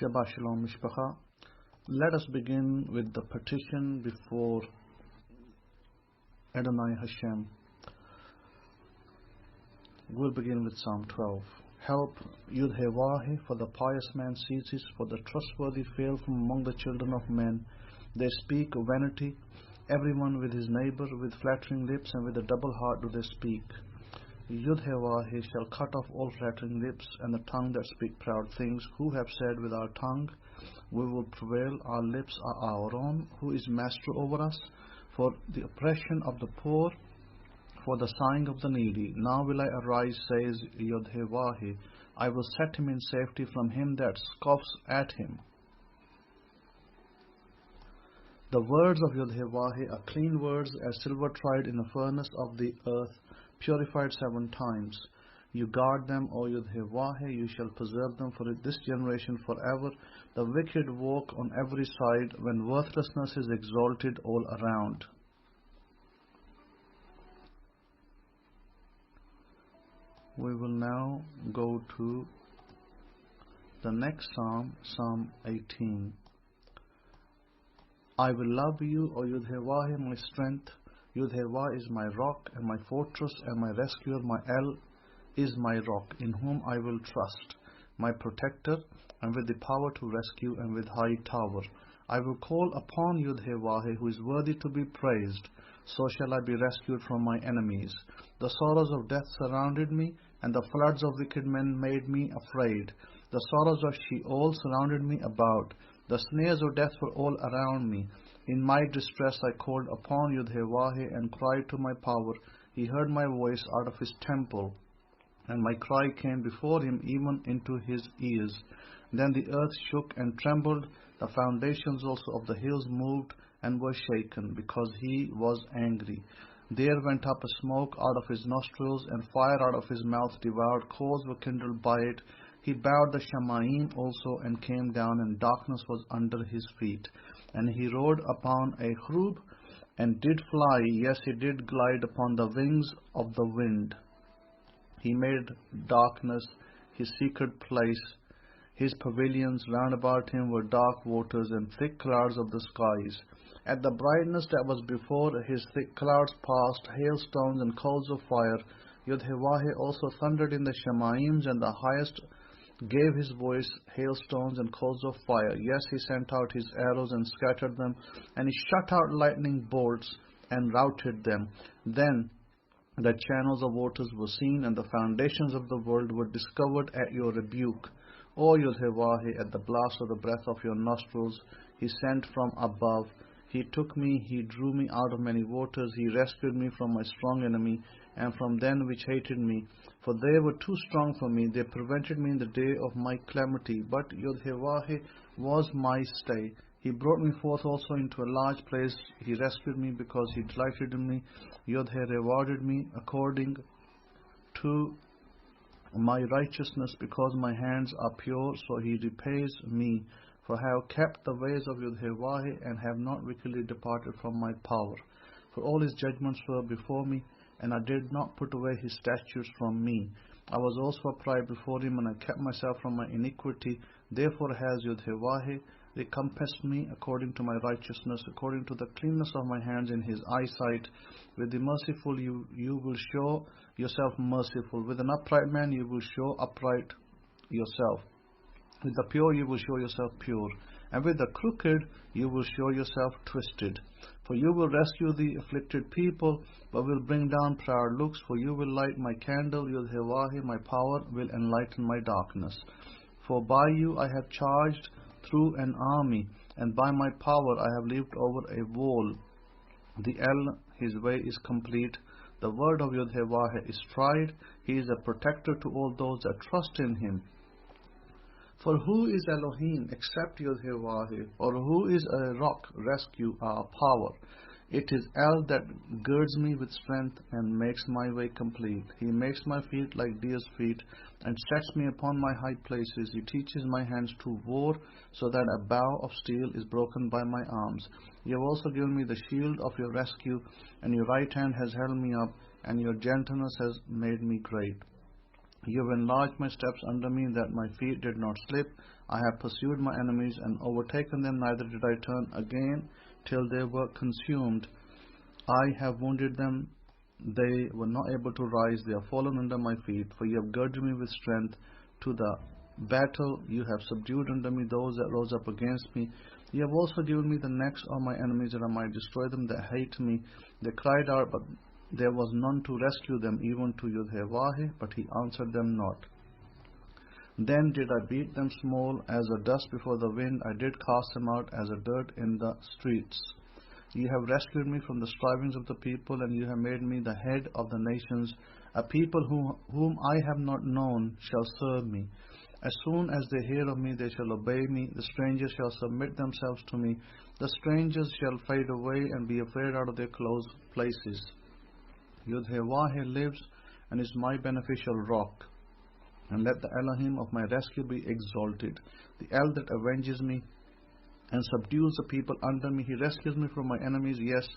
Shabbat Shalom Mishpacha. Let us begin with the petition before Adonai Hashem. We'll begin with Psalm 12. Help, Yud Hevahe, for the pious man ceases, for the trustworthy fail from among the children of men. They speak vanity, everyone with his neighbor, with flattering lips, and with a double heart do they speak. Yud Hevahe shall cut off all flattering lips, and the tongue that speak proud things, who have said with our tongue, we will prevail, our lips are our own, who is master over us, for the oppression of the poor, for the sighing of the needy. Now will I arise, says Yud Hevahe, I will set him in safety from him that scoffs at him. The words of Yud Hevahe are clean words, as silver tried in the furnace of the earth, purified 7 times. You guard them, O Yud Hevahe, you shall preserve them for this generation forever. The wicked walk on every side, when worthlessness is exalted all around. We will now go to the next Psalm, Psalm 18. I will love you, O Yud Hevahe, my strength. Yud Hevahe is my rock and my fortress and my rescuer. My El is my rock, in whom I will trust, my protector, and with the power to rescue, and with high tower. I will call upon Yud Hevahe, who is worthy to be praised. So shall I be rescued from my enemies. The sorrows of death surrounded me, and the floods of wicked men made me afraid. The sorrows of Sheol surrounded me about. The snares of death were all around me. In my distress I called upon Yud Hevahe and cried to my power. He heard my voice out of his temple, and my cry came before him even into his ears. Then the earth shook and trembled. The foundations also of the hills moved and were shaken, because he was angry. There went up a smoke out of his nostrils, and fire out of his mouth devoured. Coals were kindled by it. He bowed the Shamayim also, and came down, and darkness was under his feet. And he rode upon a cherub, and did fly, yes, he did glide upon the wings of the wind. He made darkness his secret place. His pavilions round about him were dark waters and thick clouds of the skies. At the brightness that was before, his thick clouds passed, hailstones and coals of fire. Yud Hevahe also thundered in the Shemaims, and the highest gave his voice, hailstones and coals of fire. Yes, he sent out his arrows and scattered them, and he shot out lightning bolts and routed them. Then the channels of waters were seen, and the foundations of the world were discovered at your rebuke. O Yud Hevahe, at the blast of the breath of your nostrils, he sent from above. He took me, he drew me out of many waters. He rescued me from my strong enemy, and from them which hated me. For they were too strong for me. They prevented me in the day of my calamity. But Yud Hevahe was my stay. He brought me forth also into a large place. He rescued me because he delighted in me. Yud He rewarded me according to my righteousness, because my hands are pure. So he repays me. For I have kept the ways of Yud Hevahe, and have not wickedly departed from my power. For all his judgments were before me, and I did not put away his statutes from me. I was also upright before him, and I kept myself from my iniquity. Therefore has Yud Hevahe recompensed me according to my righteousness, according to the cleanness of my hands in his eyesight. With the merciful you will show yourself merciful. With an upright man you will show upright yourself. With the pure you will show yourself pure, and with the crooked you will show yourself twisted. For you will rescue the afflicted people, but will bring down proud looks. For you will light my candle, Yud Hevahe, my power will enlighten my darkness. For by you I have charged through an army, and by my power I have leaped over a wall. The El, his way is complete. The word of Yud Hevahe is tried. He is a protector to all those that trust in him. For who is Elohim except Yud Hevahe, or who is a rock, rescue, our power? It is El that girds me with strength and makes my way complete. He makes my feet like deer's feet, and sets me upon my high places. He teaches my hands to war, so that a bow of steel is broken by my arms. You have also given me the shield of your rescue, and your right hand has held me up, and your gentleness has made me great. You have enlarged my steps under me, that my feet did not slip. I have pursued my enemies and overtaken them, neither did I turn again till they were consumed. I have wounded them, they were not able to rise, they have fallen under my feet, for you have girded me with strength to the battle, you have subdued under me those that rose up against me. You have also given me the necks of my enemies, that I might destroy them that hate me. They cried out, but there was none to rescue them, even to Yahoshua, but he answered them not. Then did I beat them small as a dust before the wind, I did cast them out as a dirt in the streets. You have rescued me from the strivings of the people, and you have made me the head of the nations. A people whom I have not known shall serve me. As soon as they hear of me, they shall obey me. The strangers shall submit themselves to me. The strangers shall fade away and be afraid out of their close places. Yahoshua lives and is my beneficial rock. And let the Elohim of my rescue be exalted. The El that avenges me and subdues the people under me. He rescues me from my enemies. Yes,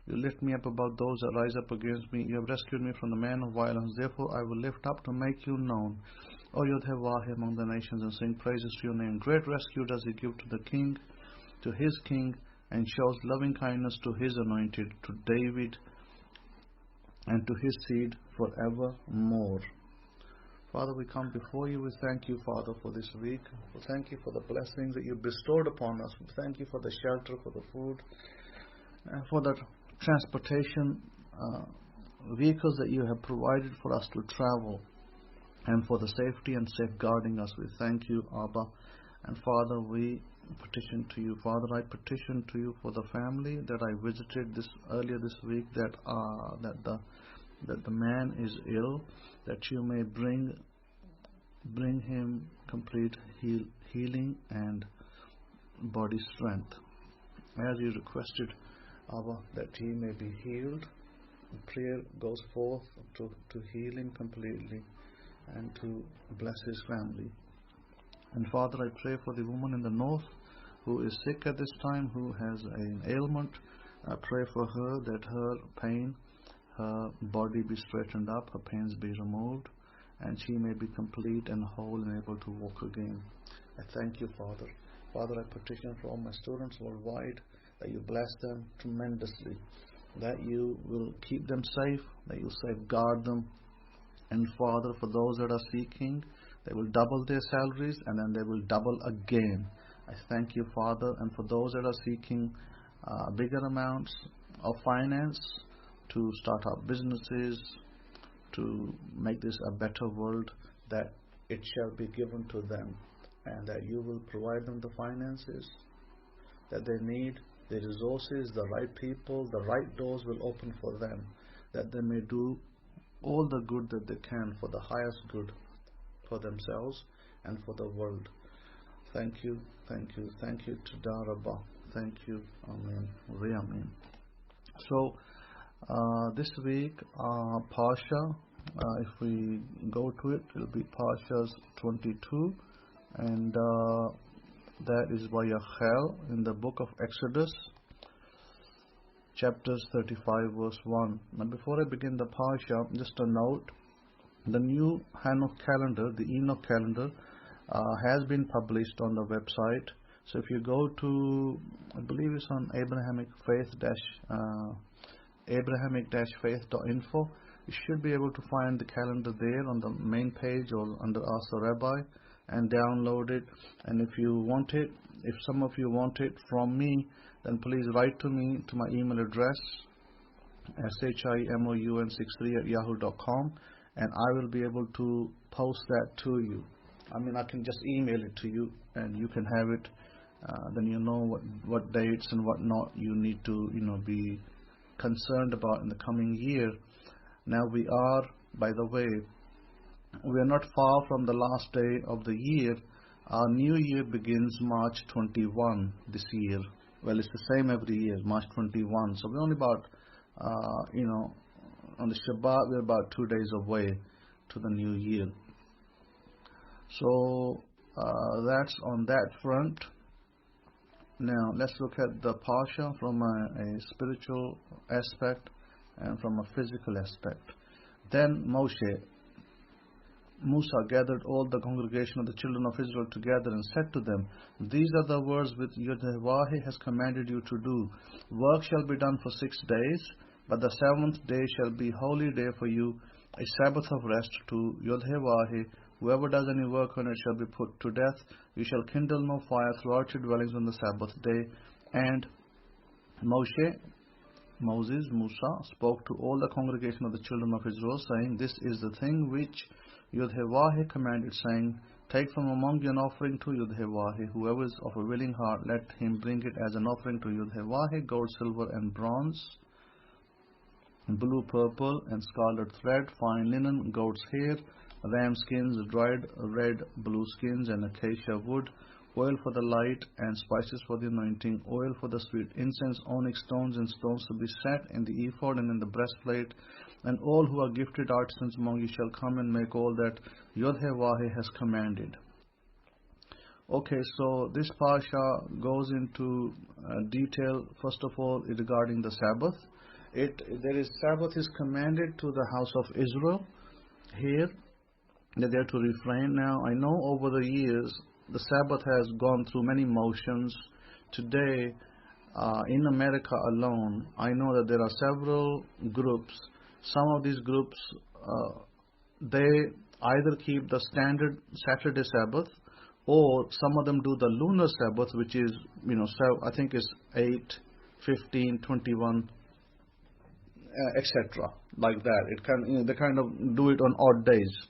you lift me up above those that rise up against me. You have rescued me from the man of violence. Therefore I will lift up to make you known, O Yahoshua, among the nations, and sing praises to your name. Great rescue does he give to the king, to his king, and shows loving kindness to his anointed, to David, and to his seed forevermore. Father, we come before you. We thank you, Father, for this week. We thank you for the blessings that you bestowed upon us. We thank you for the shelter, for the food, and for the transportation vehicles that you have provided for us to travel, and for the safety and safeguarding us. We thank you, Abba. And Father, we petition to you. Father, I petition to you for the family that I visited earlier this week, that the man is ill, that you may bring him complete healing and body strength. As you requested, Abba, that he may be healed, prayer goes forth to heal him completely and to bless his family. And Father, I pray for the woman in the north who is sick at this time, who has an ailment. I pray for her that her pain, her body be straightened up, her pains be removed, and she may be complete and whole and able to walk again. I thank you, Father. Father, I petition for all my students worldwide that you bless them tremendously, that you will keep them safe, that you safeguard them. And Father, for those that are seeking, they will double their salaries and then they will double again. I thank you, Father. And for those that are seeking bigger amounts of finance to start up businesses, to make this a better world, that it shall be given to them, and that you will provide them the finances that they need, the resources, the right people, the right doors will open for them, that they may do all the good that they can for the highest good for themselves and for the world. Thank you, thank you, thank you, Toda Rabba. Thank you, Amen, Amen. So this week, Parsha, if we go to it, it will be Parshas 22, and that is Vayakhel in the book of Exodus, chapters 35, verse 1. Now, before I begin the Parsha, just a note: the new Hanuk calendar, the Enoch calendar, has been published on the website. So if you go to, I believe it's on Abrahamic-faith.info, you should be able to find the calendar there on the main page or under Ask the Rabbi, and download it. And if you want it, if some of you want it from me, then please write to me to my email address, shimoun63@yahoo.com, and I will be able to post that to you. I mean, I can just email it to you and you can have it. Then you know what dates and what not you need to be concerned about in the coming year. Now we are, by the way, we are not far from the last day of the year. Our new year begins March 21 this year. Well, it's the same every year, March 21. So we're only about, on the Shabbat, we're about 2 days away to the new year. So that's on that front. Now let's look at the Parsha from a spiritual aspect and from a physical aspect. Then Moshe. Musa gathered all the congregation of the children of Israel together and said to them, These are the words which Yahoshua has commanded you to do. Work shall be done for 6 days, but the 7th day shall be holy day for you, a Sabbath of rest to Yahoshua. Whoever does any work on it shall be put to death. You shall kindle no fire throughout your dwellings on the Sabbath day. And Moses, Musa, spoke to all the congregation of the children of Israel, saying, This is the thing which Yahoshua commanded, saying, Take from among you an offering to Yahoshua. Whoever is of a willing heart, let him bring it as an offering to Yahoshua, gold, silver, and bronze, blue, purple, and scarlet thread, fine linen, goat's hair, ram skins, dried red, blue skins, and acacia wood, oil for the light, and spices for the anointing, oil for the sweet incense, onyx stones, and stones to be set in the ephod and in the breastplate. And all who are gifted artisans among you shall come and make all that Yahoshua has commanded. Okay, so this parasha goes into detail, first of all, regarding the Sabbath. Sabbath is commanded to the house of Israel here, that they are to refrain. Now, I know over the years, the Sabbath has gone through many motions. Today, in America alone, I know that there are several groups. Some of these groups, they either keep the standard Saturday Sabbath, or some of them do the lunar Sabbath, which is, I think it's 8, 15, 21, etc. Like that. It can, they kind of do it on odd days.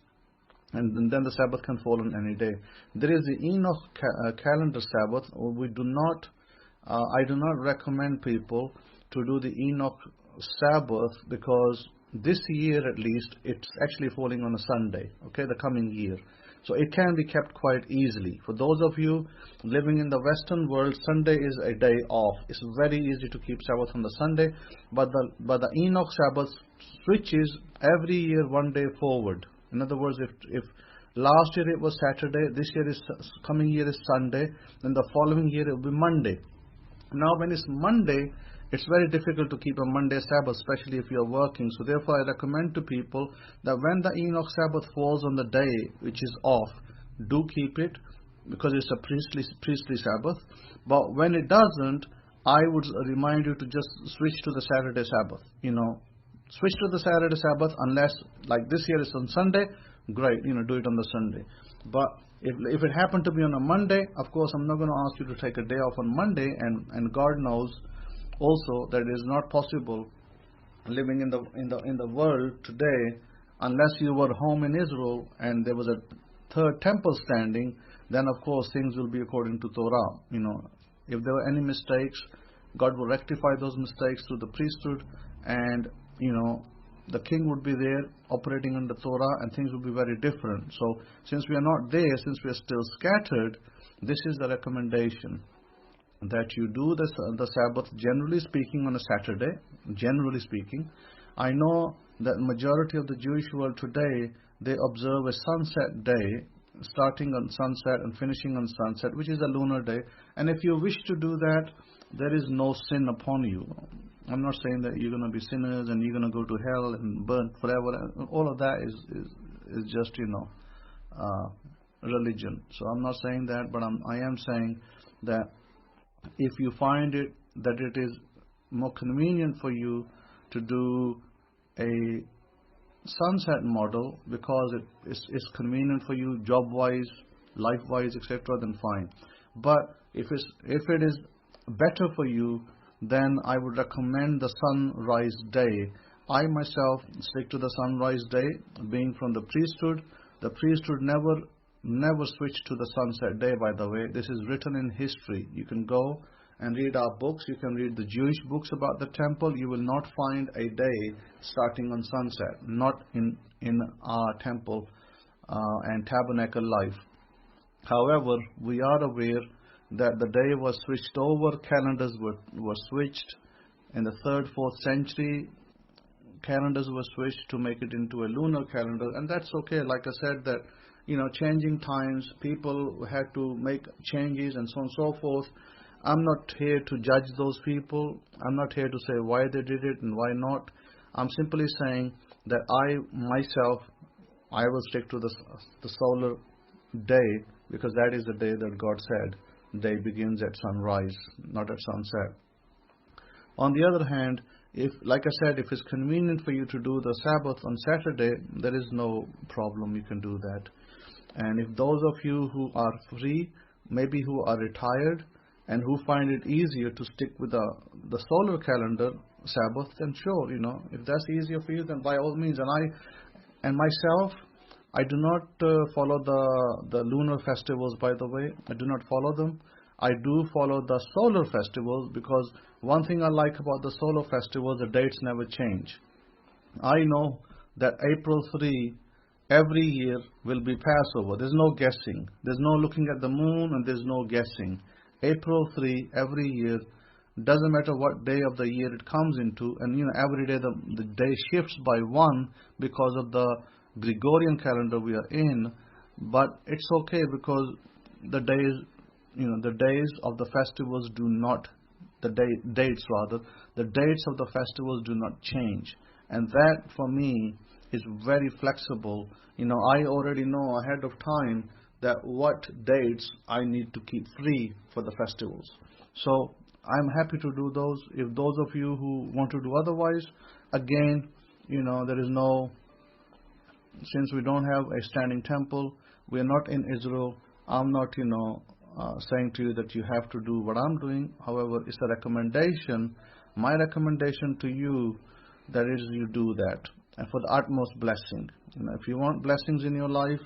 And then the Sabbath can fall on any day. There is the Enoch calendar Sabbath. I do not recommend people to do the Enoch Sabbath, because this year at least it's actually falling on a Sunday, okay, the coming year. So it can be kept quite easily. For those of you living in the Western world, Sunday is a day off. It's very easy to keep Sabbath on the Sunday, but the Enoch Sabbath switches every year one day forward. In other words, if last year it was Saturday, this year is coming year is Sunday, then the following year it will be Monday. Now, when it's Monday, it's very difficult to keep a Monday Sabbath, especially if you're working. So therefore, I recommend to people that when the Enoch Sabbath falls on the day which is off, do keep it, because it's a priestly Sabbath. But when it doesn't, I would remind you to just switch to the Saturday Sabbath. Switch to the Saturday Sabbath, unless, like this year is on Sunday, great, do it on the Sunday. But if it happened to be on a Monday, of course, I'm not going to ask you to take a day off on Monday, and God knows also that it is not possible living in the world today, unless you were home in Israel and there was a third temple standing, then of course things will be according to Torah. If there were any mistakes, God will rectify those mistakes through the priesthood, and the king would be there operating under Torah, and things would be very different. So since we are not there, since we are still scattered, this is the recommendation, that you do the Sabbath, generally speaking, on a Saturday. Generally speaking, I know that majority of the Jewish world today, they observe a sunset day, starting on sunset and finishing on sunset, which is a lunar day. And if you wish to do that, there is no sin upon you. I'm not saying that you're going to be sinners and you're going to go to hell and burn forever. All of that is just religion. So I'm not saying that, but I am saying that if you find it that it is more convenient for you to do a sunset model because it's convenient for you job-wise, life-wise, etc., then fine. But if it is better for you, then I would recommend the sunrise day. I myself stick to the sunrise day, being from the priesthood. The priesthood never switched to the sunset day, by the way. This is written in history. You can go and read our books. You can read the Jewish books about the temple. You will not find a day starting on sunset, not in our temple and tabernacle life. However, we are aware that the day was switched over. Calendars were switched in the 3rd, 4th century. Calendars were switched to make it into a lunar calendar, and that's okay. Like I said, that changing times, people had to make changes and so on and so forth. I'm not here to judge those people. I'm not here to say why they did it and why not. I'm simply saying that I myself I will stick to the solar day, because that is the day that God said day begins at sunrise, not at sunset. On the other hand, if, like I said, if it's convenient for you to do the Sabbath on Saturday, there is no problem, you can do that. And if those of you who are free, maybe who are retired, and who find it easier to stick with the solar calendar Sabbath, then sure, if that's easier for you, then by all means. And myself, I do not follow the lunar festivals, by the way. I do not follow them. I do follow the solar festivals, because one thing I like about the solar festivals, the dates never change. I know that April 3 every year will be Passover. There's no guessing. There's no looking at the moon, and there's no guessing. April 3 every year, doesn't matter what day of the year it comes into, and every day the day shifts by one because of the Gregorian calendar we are in, but it's okay, because the days of the festivals do not, the dates of the festivals do not change, and that for me is very flexible. I already know ahead of time that what dates I need to keep free for the festivals. So I'm happy to do those. If those of you who want to do otherwise, again, there is no, since we don't have a standing temple, we are not in Israel, I'm not, saying to you that you have to do what I'm doing. However, it's a recommendation. My recommendation to you, that is, you do that, and for the utmost blessing. If you want blessings in your life,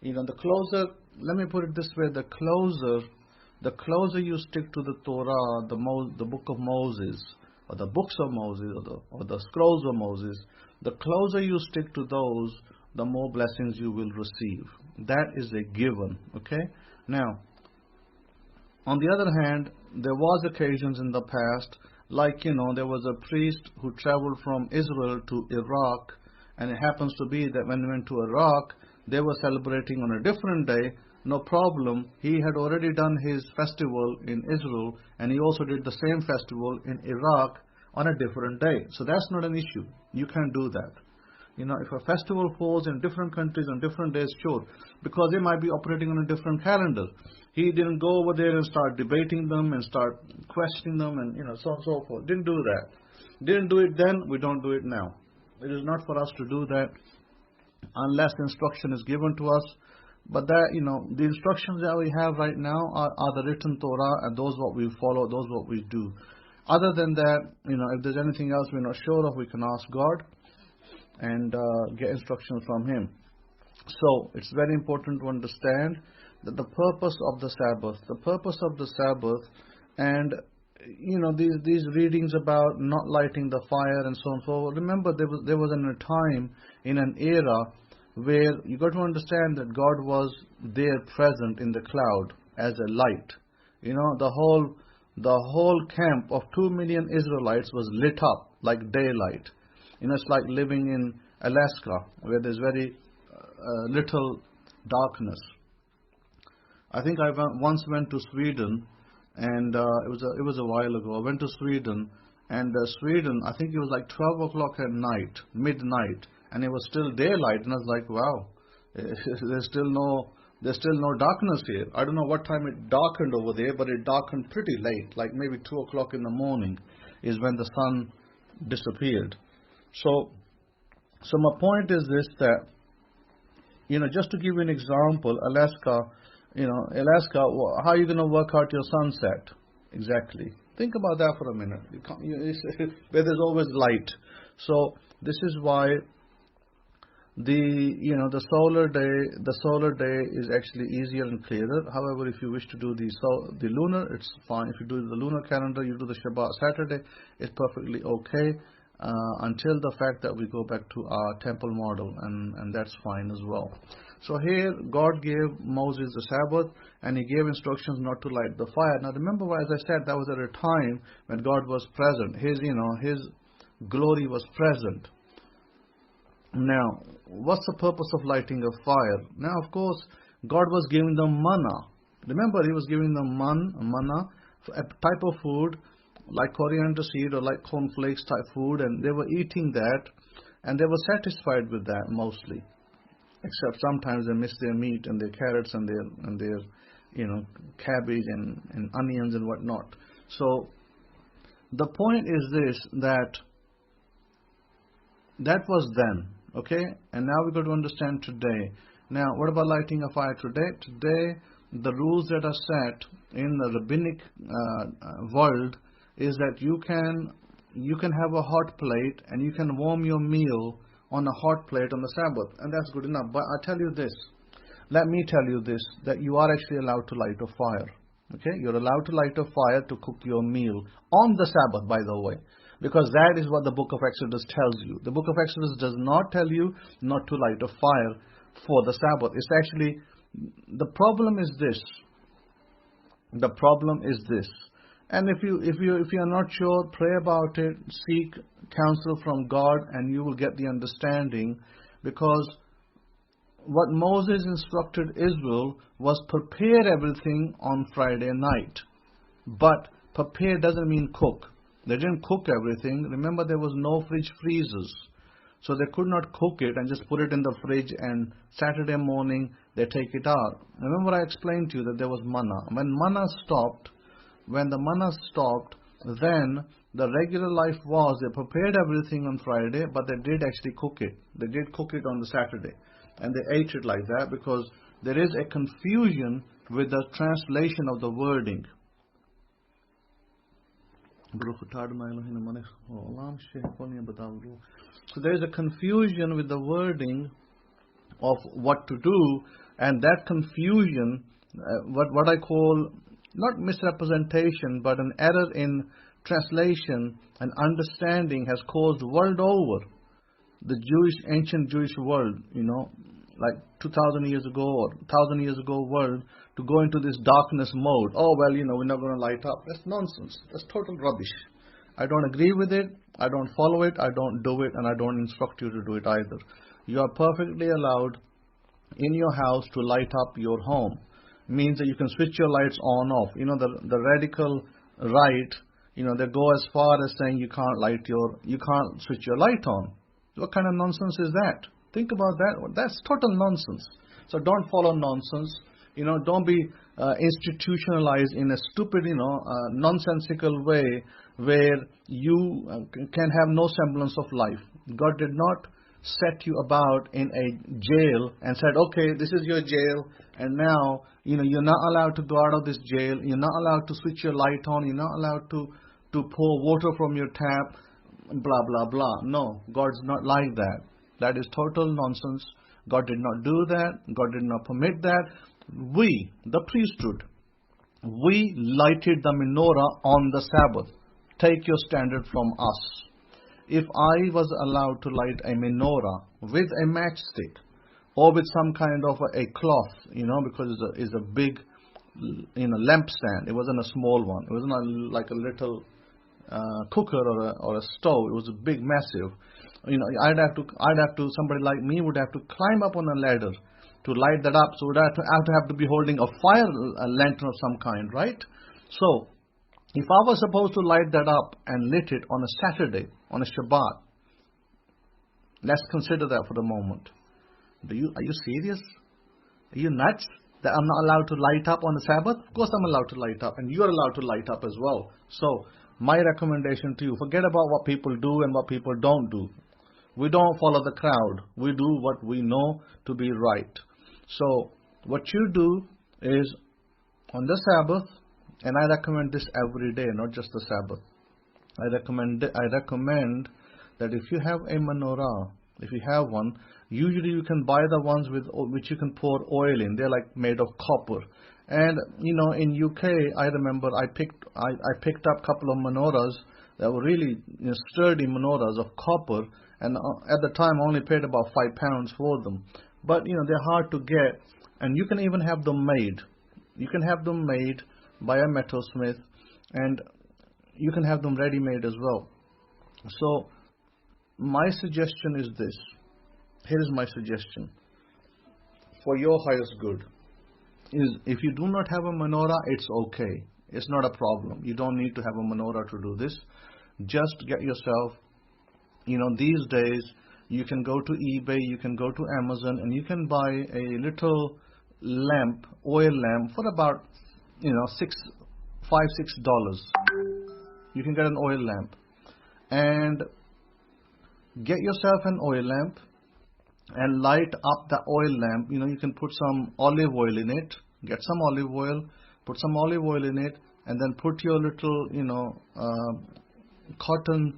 the closer, let me put it this way, the closer you stick to the Torah, the book of Moses, or the books of Moses, or the scrolls of Moses, the closer you stick to those, the more blessings you will receive. That is a given, okay? Now, on the other hand, there was occasions in the past, like, there was a priest who traveled from Israel to Iraq, and it happens to be that when he went to Iraq, they were celebrating on a different day. No problem. He had already done his festival in Israel, and he also did the same festival in Iraq on a different day. So that's not an issue. You can do that. If a festival falls in different countries on different days, sure, because they might be operating on a different calendar. He didn't go over there and start debating them and start questioning them, and so on and so forth. Didn't do that. Didn't do it then, we don't do it now. It is not for us to do that unless instruction is given to us. But that, the instructions that we have right now are the written Torah, and those what we follow, those what we do. Other than that, if there's anything else we're not sure of, we can ask God and get instructions from Him. So it's very important to understand that the purpose of the Sabbath, and these readings about not lighting the fire and so on and so forth. Remember, there was a time in an era where you got to understand that God was there present in the cloud as a light. The whole camp of 2 million Israelites was lit up like daylight. It's like living in Alaska, where there's very little darkness. I think I once went to Sweden, and it was a while ago. I went to Sweden, and Sweden, I think it was like 12 o'clock at night, midnight, and it was still daylight, and I was like, wow, there's still no darkness here. I don't know what time it darkened over there, but it darkened pretty late, like maybe 2 o'clock in the morning is when the sun disappeared. So my point is this, that, just to give you an example, Alaska, how are you going to work out your sunset? Exactly. Think about that for a minute. Where there's always light. So this is why the solar day is actually easier and clearer. However, if you wish to do the lunar, it's fine. If you do the lunar calendar, you do the Shabbat Saturday, it's perfectly okay. Until the fact that we go back to our temple model, and that's fine as well. So here God gave Moses the Sabbath, and He gave instructions not to light the fire. Now remember, as I said, that was at a time when God was present. His glory was present. Now, what's the purpose of lighting a fire? Now, of course, God was giving them manna. Remember, He was giving them manna, a type of food like coriander seed or like cornflakes type food, and they were eating that, and they were satisfied with that mostly. except sometimes they miss their meat and their carrots and their cabbage and onions and whatnot. So the point is this, that was then, okay, and now we got to understand today. Now, what about lighting a fire today? Today, the rules that are set in the rabbinic world is that you can have a hot plate and you can warm your meal on a hot plate on the Sabbath, and that's good enough. But I tell you this, let me tell you this, that you are actually allowed to light a fire. Okay, you're allowed to light a fire to cook your meal on the Sabbath, by the way, because that is what the book of Exodus tells you. The book of Exodus does not tell you not to light a fire for the Sabbath. It's actually, the problem is this. The problem is this. And if you are not sure, pray about it, seek counsel from God, and you will get the understanding. Because what Moses instructed Israel was prepare everything on Friday night. But prepare doesn't mean cook. They didn't cook everything. Remember, there was no fridge freezers. So they could not cook it and just put it in the fridge and Saturday morning they take it out. Remember, I explained to you that there was manna. When the manna stopped, then the regular life was they prepared everything on Friday, but they did actually cook it. They did cook it on the Saturday. And they ate it like that because there is a confusion with the translation of the wording. So there is a confusion with the wording of what to do, and that confusion, what I call not misrepresentation, but an error in translation and understanding has caused world over the ancient Jewish world, like 2,000 years ago or 1,000 years ago world, to go into this darkness mode. Oh, well, we're not going to light up. That's nonsense. That's total rubbish. I don't agree with it. I don't follow it. I don't do it. And I don't instruct you to do it either. You are perfectly allowed in your house to light up your home. Means that you can switch your lights on off. The radical right, they go as far as saying you can't switch your light on. What kind of nonsense is that? Think about that. That's total nonsense. So don't follow nonsense. Don't be institutionalized in a stupid, nonsensical way where you can have no semblance of life. God did not set you about in a jail and said, okay, this is your jail, and now, you're not allowed to go out of this jail. You're not allowed to switch your light on. You're not allowed to pour water from your tap, blah, blah, blah. No, God's not like that. That is total nonsense. God did not do that. God did not permit that. We, the priesthood, we lighted the menorah on the Sabbath. Take your standard from us. If I was allowed to light a menorah with a matchstick or with some kind of a cloth, because it's a big, lampstand. It wasn't a small one. It wasn't like a little cooker or a stove. It was a big, massive. Somebody like me would have to climb up on a ladder to light that up. So would have to be holding a fire lantern of some kind, right? So if I was supposed to light that up and lit it on a Saturday, on a Shabbat, let's consider that for the moment. Are you serious? Are you nuts that I'm not allowed to light up on the Sabbath? Of course I'm allowed to light up, and you are allowed to light up as well. So my recommendation to you, forget about what people do and what people don't do. We don't follow the crowd. We do what we know to be right. So what you do is on the Sabbath, and I recommend this every day, not just the Sabbath. I recommend that if you have a menorah, if you have one, usually you can buy the ones which you can pour oil in. They're like made of copper. And in UK, I remember I picked up a couple of menorahs that were really sturdy menorahs of copper, and at the time I only paid about £5 for them. But they're hard to get, and you can even have them made. You can have them made by a metalsmith, and you can have them ready-made as well. So my suggestion is this. Here is my suggestion for your highest good. Is if you do not have a menorah, it's okay. It's not a problem. You don't need to have a menorah to do this. Just get yourself, these days You can go to eBay, you can go to Amazon, and you can buy a little lamp, oil lamp, for about, $5-6. You can get an oil lamp. And get yourself an oil lamp and light up the oil lamp. You can put some olive oil in it. Get some olive oil, put some olive oil in it, and then put your little, cotton,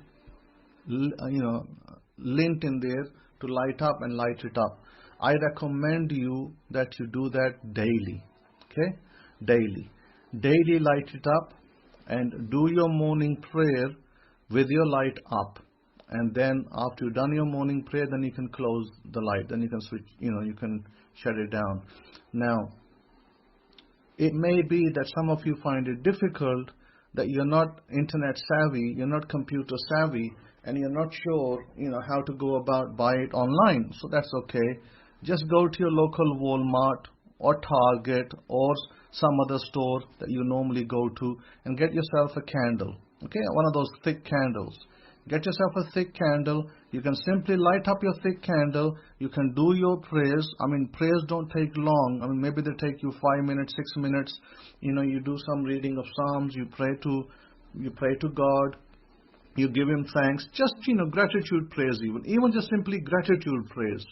lint in there to light up and light it up. I recommend you that you do that daily. Okay? Daily light it up and do your morning prayer with your light up. And then after you've done your morning prayer, then you can close the light. Then you can switch, you can shut it down. Now, it may be that some of you find it difficult, that you're not internet savvy, you're not computer savvy, and you're not sure, how to go about buy it online. So that's okay. Just go to your local Walmart or Target or some other store that you normally go to and get yourself a candle. Okay, one of those thick candles. Get yourself a thick candle. You can simply light up your thick candle. You can do your prayers. Prayers don't take long. Maybe they take you 5 minutes, 6 minutes. You do some reading of Psalms. You pray to God. You give Him thanks. Just, gratitude prayers even just simply gratitude prayers.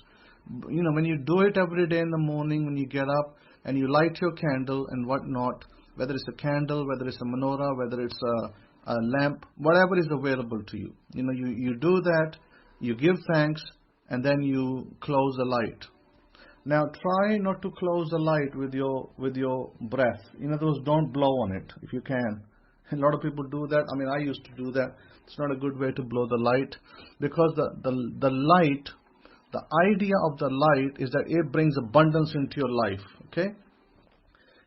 When you do it every day in the morning, when you get up and you light your candle and whatnot, whether it's a candle, whether it's a menorah, whether it's a lamp, whatever is available to you. You do that, you give thanks, and then you close the light. Now try not to close the light with your breath. In other words, don't blow on it if you can. A lot of people do that. I used to do that. It's not a good way to blow the light, because the light, the idea of the light is that it brings abundance into your life. Okay?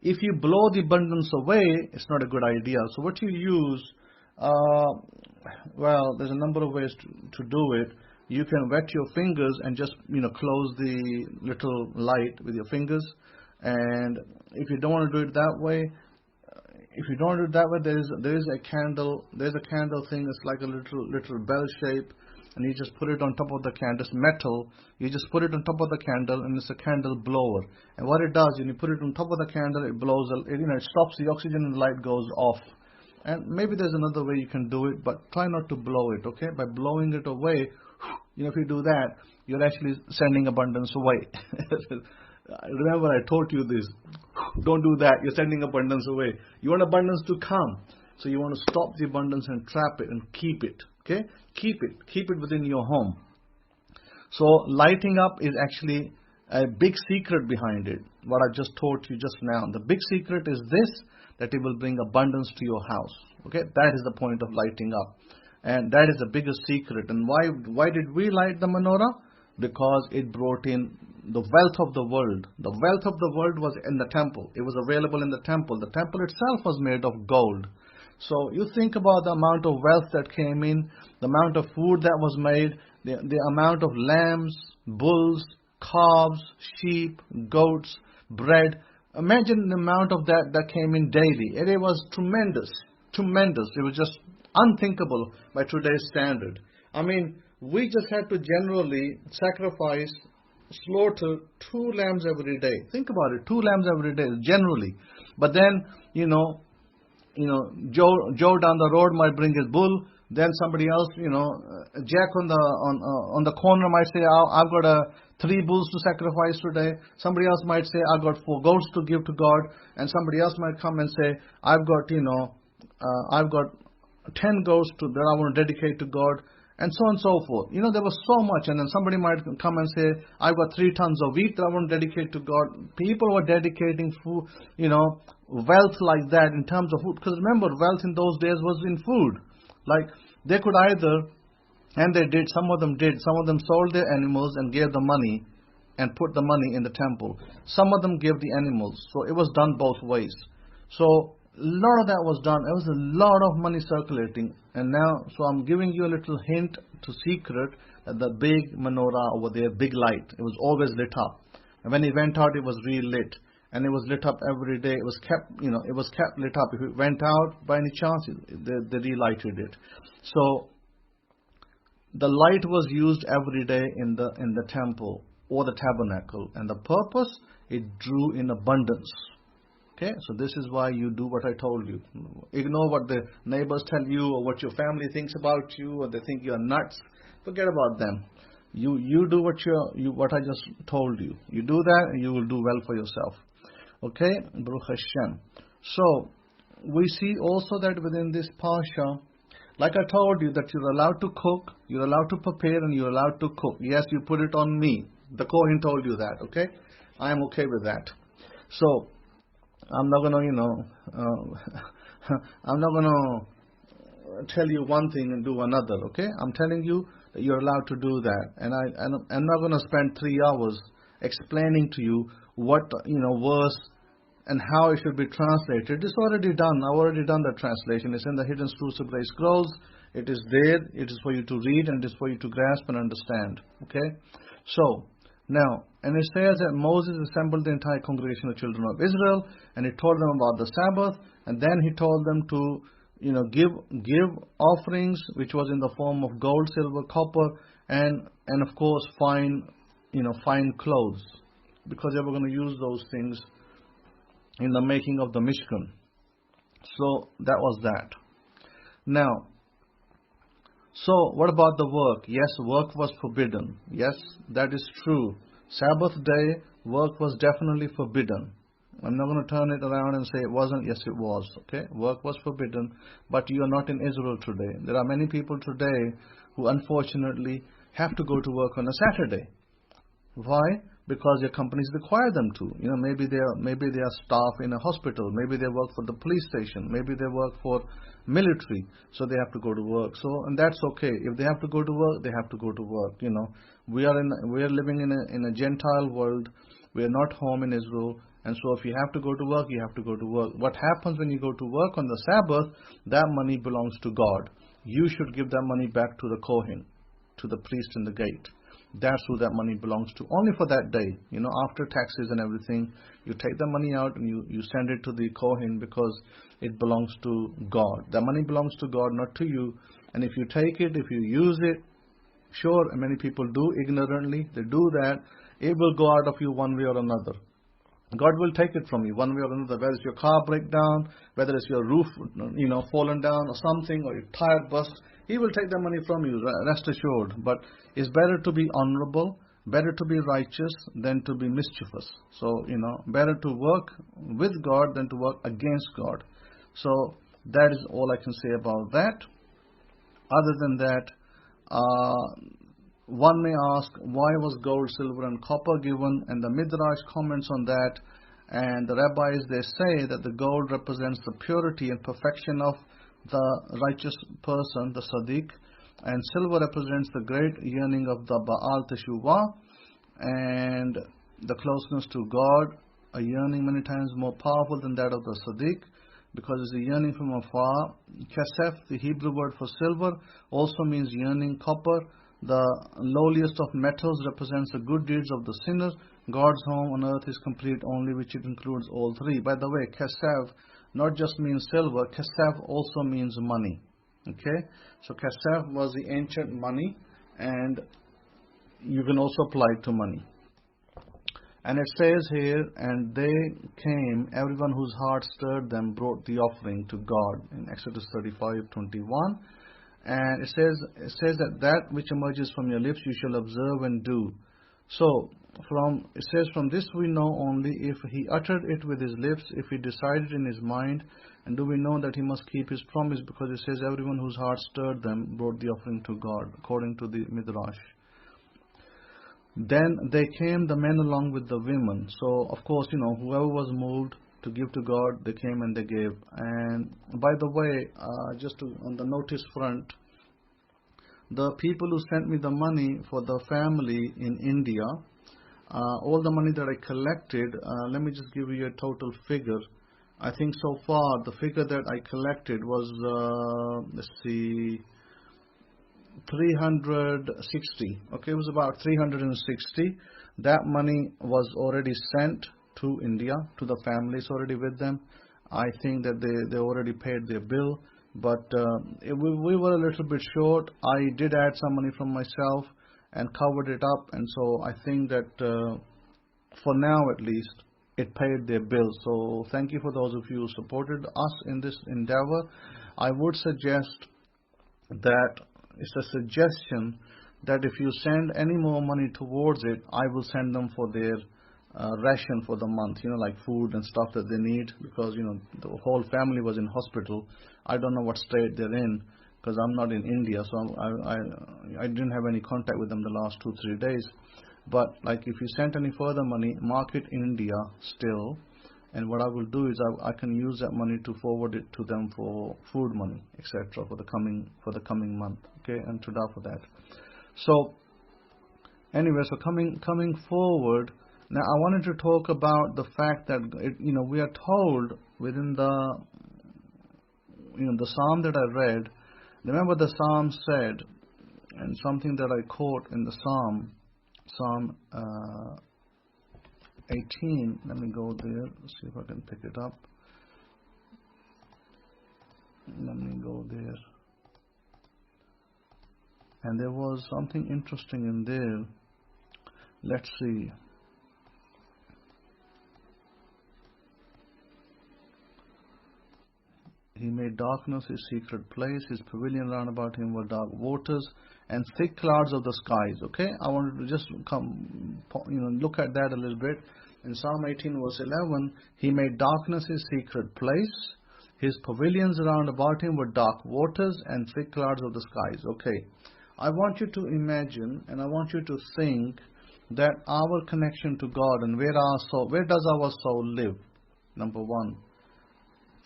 If you blow the abundance away, it's not a good idea. So what you use, there's a number of ways to do it. You can wet your fingers and just close the little light with your fingers. And if you don't want to do it that way, there is a candle. There's a candle thing. It's like a little bell shape, and you just put it on top of the candle. It's metal. You just put it on top of the candle, and it's a candle blower. And what it does, when you put it on top of the candle, it blows. It stops the oxygen, and the light goes off. And maybe there's another way you can do it, but try not to blow it. Okay? By blowing it away, if you do that, you're actually sending abundance away. Remember, I told you this. Don't do that. You're sending abundance away. You want abundance to come. So you want to stop the abundance and trap it and keep it. Okay? Keep it within your home. So lighting up is actually a big secret behind it. What I just told you just now. The big secret is this, that it will bring abundance to your house. Okay? That is the point of lighting up. And that is the biggest secret. And why did we light the menorah? Because it brought in the wealth of the world. The wealth of the world was in the temple. It was available in the temple. The temple itself was made of gold. So you think about the amount of wealth that came in, the amount of food that was made, the amount of lambs, bulls, calves, sheep, goats, bread. Imagine the amount of that came in daily. And it was tremendous. It was just unthinkable by today's standard. We just had to generally slaughter 2 lambs every day. Think about it, 2 lambs every day, generally. But then, Joe down the road might bring his bull. Then somebody else, Jack on the corner might say, I've got 3 bulls to sacrifice today. Somebody else might say, I've got 4 goats to give to God. And somebody else might come and say, I've got 10 goats that I want to dedicate to God. And so on and so forth. There was so much. And then somebody might come and say, I've got 3 tons of wheat that I want to dedicate to God. People were dedicating food, wealth like that in terms of food. Because remember, wealth in those days was in food. Like, they could either, and they did, some of them sold their animals and gave the money and put the money in the temple. Some of them gave the animals. So it was done both ways. So a lot of that was done. There was a lot of money circulating. And now, so I'm giving you a little hint to secret that the big menorah over there, big light, it was always lit up. And when it went out, it was re-lit. And it was lit up every day. It was kept lit up. If it went out by any chance, they relighted it. So the light was used every day in the temple or the tabernacle, and the purpose, it drew in abundance. Okay, so this is why you do what I told you. Ignore what the neighbors tell you or what your family thinks about you, or they think you're nuts. Forget about them. You do what I just told you. You do that, and you will do well for yourself. Okay, Baruch Hashem. So we see also that within this parsha, like I told you, that you're allowed to cook, you're allowed to prepare, and you're allowed to cook. Yes, you put it on me. The Kohen told you that. Okay, I am okay with that. So I'm not gonna, I'm not gonna tell you one thing and do another. Okay, I'm telling you that you're allowed to do that, and I'm not gonna spend 3 hours explaining to you what verse and how it should be translated. It's already done. I've already done the translation. It's in the hidden Truths Hebraic Scrolls. It is there. It is for you to read, and it is for you to grasp and understand. Okay, so. Now, and it says that Moses assembled the entire congregation of children of Israel, and he told them about the Sabbath, and then he told them to, give offerings, which was in the form of gold, silver, copper, and of course fine clothes, because they were going to use those things in the making of the Mishkan. So that was that. Now, so what about the work? Yes, work was forbidden. Yes, that is true. Sabbath day, work was definitely forbidden. I'm not going to turn it around and say it wasn't. Yes, it was. Okay, work was forbidden, but you are not in Israel today. There are many people today who unfortunately have to go to work on a Saturday. Why? Because their companies require them to. Maybe they are staff in a hospital. Maybe they work for the police station. Maybe they work for military. So they have to go to work. So, and that's okay. If they have to go to work, they have to go to work. We are living in a Gentile world. We are not home in Israel. And so if you have to go to work, you have to go to work. What happens when you go to work on the Sabbath? That money belongs to God. You should give that money back to the Kohen, to the priest in the gate. That's who that money belongs to, only for that day. After taxes and everything, you take the money out and you send it to the Kohen, because it belongs to God. The money belongs to God, not to you. And if you take it, if you use it, sure, many people do ignorantly, they do that, it will go out of you one way or another. God will take it from you one way or another, whether it's your car break down, whether it's your roof, fallen down or something, or your tire bust. He will take the money from you, rest assured. But it's better to be honorable, better to be righteous than to be mischievous. So, better to work with God than to work against God. So, that is all I can say about that. Other than that, one may ask, why was gold, silver, and copper given? And the Midrash comments on that. And the rabbis, they say that the gold represents the purity and perfection of the righteous person, the Sadiq, and silver represents the great yearning of the Baal Teshuvah and the closeness to God, a yearning many times more powerful than that of the Sadiq, because it's a yearning from afar. Kesef, the Hebrew word for silver, also means yearning. Copper, the lowliest of metals, represents the good deeds of the sinner. God's home on earth is complete only which it includes all three. By the way, Kesef not just means silver, Kesef also means money. Okay, so Kesef was the ancient money, and you can also apply it to money. And it says here, and they came, everyone whose heart stirred them brought the offering to God, in Exodus 35:21. And it says that which emerges from your lips you shall observe and do. So, it says, from this we know only if he uttered it with his lips, if he decided in his mind, and do we know that he must keep his promise, because it says everyone whose heart stirred them brought the offering to God, according to the Midrash. Then they came, the men along with the women. So, of course, whoever was moved to give to God, they came and they gave. And by the way, on the notice front, the people who sent me the money for the family in India, all the money that I collected, let me just give you a total figure. I think so far the figure that I collected was, let's see, 360. Okay, it was about 360. That money was already sent to India, to the families already with them. I think that they already paid their bill. But we were a little bit short. I did add some money from myself and covered it up, and so I think that for now at least it paid their bills. So thank you for those of you who supported us in this endeavor. I would suggest that it's a suggestion that if you send any more money towards it, I will send them for their ration for the month, like food and stuff that they need, because the whole family was in hospital. I don't know what state they're in, because I'm not in India, so I didn't have any contact with them the last 2-3 days. But like, if you sent any further money, mark it India still, and what I will do is I can use that money to forward it to them for food money, etc., for the coming month. Okay, and Todah for that. So anyway, so coming forward, now I wanted to talk about the fact that we are told within the the psalm that I read. Remember, the psalm said, and something that I quote in the Psalm 18. Let me go there. Let's see if I can pick it up. Let me go there. And there was something interesting in there. Let's see. He made darkness his secret place. His pavilion round about him were dark waters and thick clouds of the skies. Okay, I wanted to just look at that a little bit. In Psalm 18 verse 11, he made darkness his secret place. His pavilions round about him were dark waters and thick clouds of the skies. Okay, I want you to imagine, and I want you to think that our connection to God, and where does our soul live? Number one.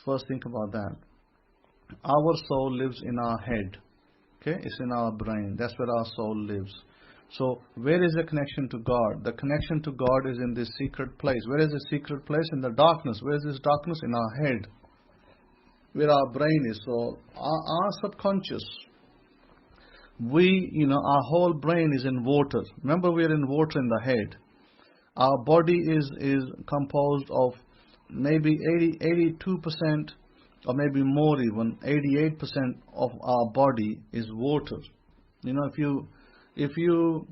First, think about that. Our soul lives in our head. Okay, it's in our brain. That's where our soul lives. So, where is the connection to God? The connection to God is in this secret place. Where is the secret place? In the darkness. Where is this darkness? In our head, where our brain is. So, our subconscious, our whole brain is in water. Remember, we are in water in the head. Our body is composed of maybe 82%, or maybe more even, 88% of our body is water. If you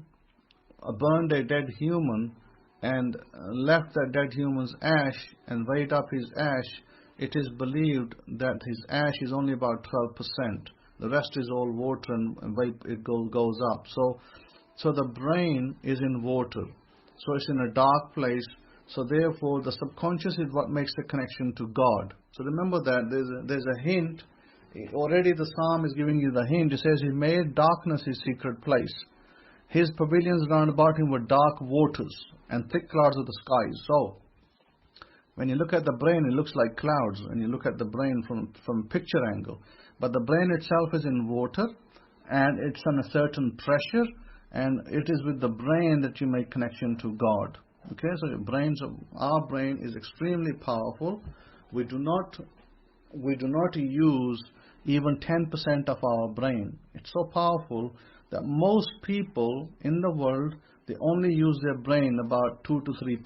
burned a dead human and left that dead human's ash and weighed up his ash, it is believed that his ash is only about 12%. The rest is all water, and it goes up. So the brain is in water. So it's in a dark place. So therefore, the subconscious is what makes the connection to God. So remember that there's a hint. Already the psalm is giving you the hint. It says, he made darkness his secret place. His pavilions round about him were dark waters and thick clouds of the skies. So when you look at the brain, it looks like clouds, and you look at the brain from picture angle. But the brain itself is in water, and it's on a certain pressure, and it is with the brain that you make connection to God. Okay, so our brain is extremely powerful. We do not use even 10% of our brain. It's so powerful that most people in the world, they only use their brain about 2 to 3%.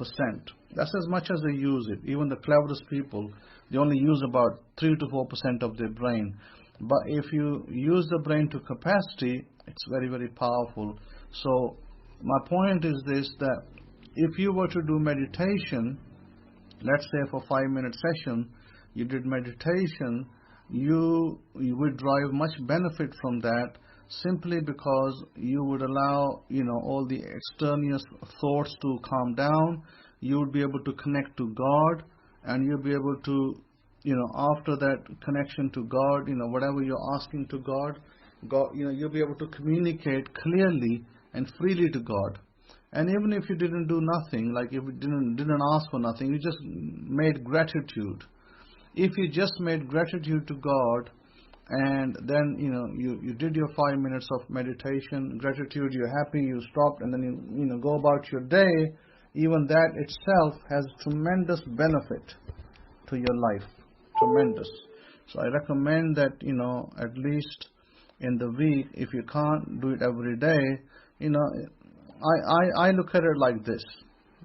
That's as much as they use it. Even the cleverest people, they only use about 3 to 4% of their brain. But if you use the brain to capacity, it's very, very powerful. So my point is this, that if you were to do meditation, let's say for 5-minute session, you did meditation, you would derive much benefit from that, simply because you would allow all the extraneous thoughts to calm down. You would be able to connect to God, and you'll be able to after that connection to God, whatever you're asking to God, you'll be able to communicate clearly and freely to God. And even if you didn't do nothing, like if you didn't ask for nothing, you just made gratitude. If you just made gratitude to God, and then you did your 5 minutes of meditation, gratitude, you're happy, you stopped, and then you go about your day, even that itself has tremendous benefit to your life. Tremendous. So I recommend that at least in the week, if you can't do it every day, I look at it like this.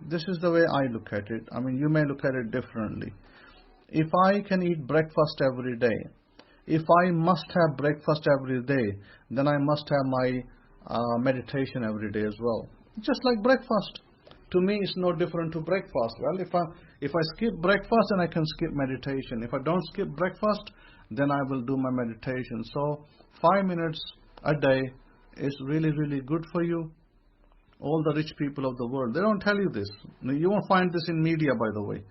This is the way I look at it. I mean, you may look at it differently. If I can eat breakfast every day, if I must have breakfast every day, then I must have my meditation every day as well. Just like breakfast. To me, it's no different to breakfast. Well, if I skip breakfast, then I can skip meditation. If I don't skip breakfast, then I will do my meditation. So 5 minutes a day is really, really good for you. All the rich people of the world, they don't tell you this. You won't find this in media, by the way.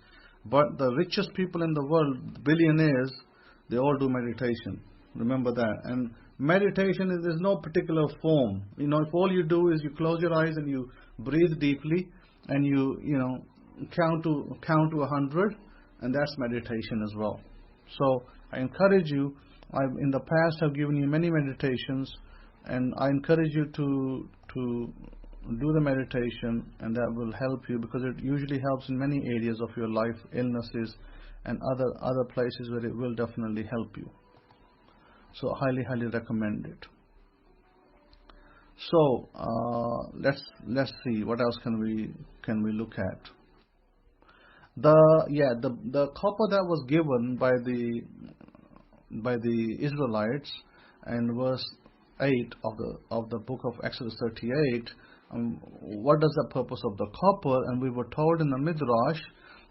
But the richest people in the world, billionaires, they all do meditation. Remember that. And meditation is, there's no particular form. If all you do is you close your eyes and you breathe deeply and you count to 100, and that's meditation as well. So I encourage you. In the past have given you many meditations, and I encourage you to do the meditation, and that will help you, because it usually helps in many areas of your life, illnesses and other places where it will definitely help you. So highly recommend it. So let's see what else can we look at. The copper that was given by the Israelites, and verse 8 of the book of Exodus 38. What is the purpose of the copper? And we were told in the Midrash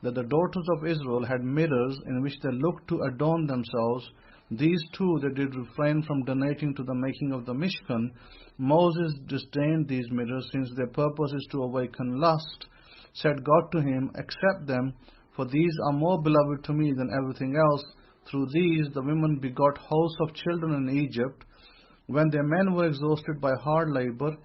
that the daughters of Israel had mirrors in which they looked to adorn themselves. These too they did refrain from donating to the making of the Mishkan. Moses disdained these mirrors, since their purpose is to awaken lust. Said God to him, accept them, for these are more beloved to me than everything else. Through these the women begot hosts of children in Egypt. When their men were exhausted by hard labor,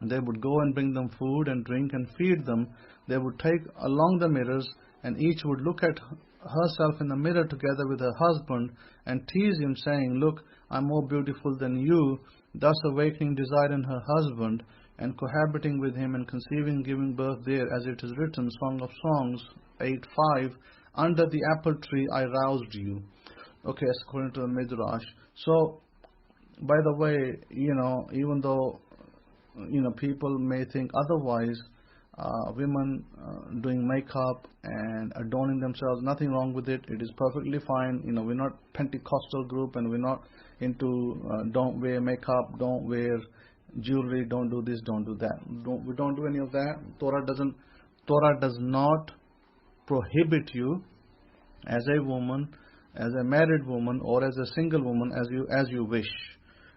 they would go and bring them food and drink and feed them. They would take along the mirrors, and each would look at herself in the mirror together with her husband and tease him, saying, look, I'm more beautiful than you, thus awakening desire in her husband and cohabiting with him and conceiving, giving birth there, as it is written, Song of Songs 8:5, under the apple tree I roused you. Okay, that's according to the Midrash. So, by the way, even though people may think otherwise, women doing makeup and adorning themselves, nothing wrong with it. It is perfectly fine. We're not Pentecostal group, and we're not into don't wear makeup, don't wear jewelry, don't do this, don't do that. We don't do any of that. Torah does not prohibit you as a woman, as a married woman, or as a single woman, as you wish.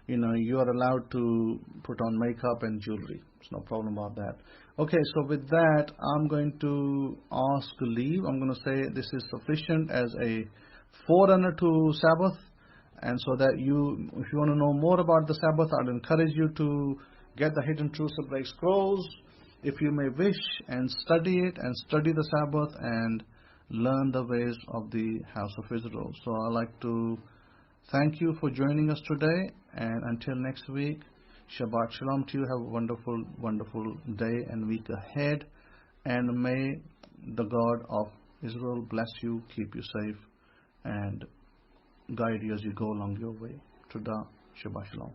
You are allowed to put on makeup and jewelry. There's no problem about that. Okay, so with that, I'm going to ask leave. I'm going to say this is sufficient as a forerunner to Sabbath. And so that if you want to know more about the Sabbath, I'd encourage you to get the Hidden Truths Hebraic Scrolls, if you may wish, and study it, and study the Sabbath, and learn the ways of the house of Israel. So I'd like to thank you for joining us today, and until next week, Shabbat Shalom to you. Have a wonderful, wonderful day and week ahead, and may the God of Israel bless you, keep you safe, and guide you as you go along your way. Todah, Shabbat Shalom.